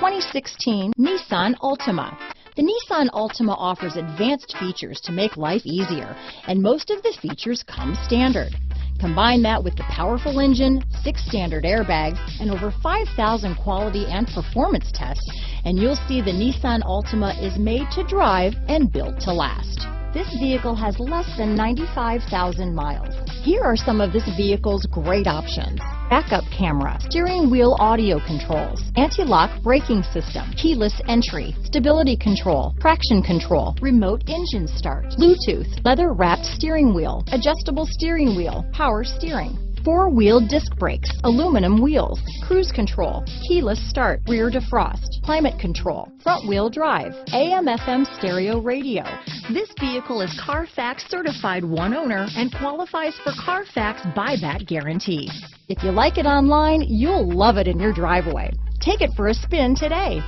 2016 Nissan Altima. The Nissan Altima offers advanced features to make life easier, and most of the features come standard. Combine that with the powerful engine, 6 standard airbags, and over 5,000 quality and performance tests, and you'll see the Nissan Altima is made to drive and built to last. This vehicle has less than 95,000 miles. Here are some of this vehicle's great options: backup camera, steering wheel audio controls, anti-lock braking system, keyless entry, stability control, traction control, remote engine start, Bluetooth, leather-wrapped steering wheel, adjustable steering wheel, power steering, 4-wheel disc brakes, aluminum wheels, cruise control, keyless start, rear defrost, climate control, front-wheel drive, AM/FM stereo radio. This vehicle is Carfax certified one owner and qualifies for Carfax buyback guarantee. If you like it online, you'll love it in your driveway. Take it for a spin today.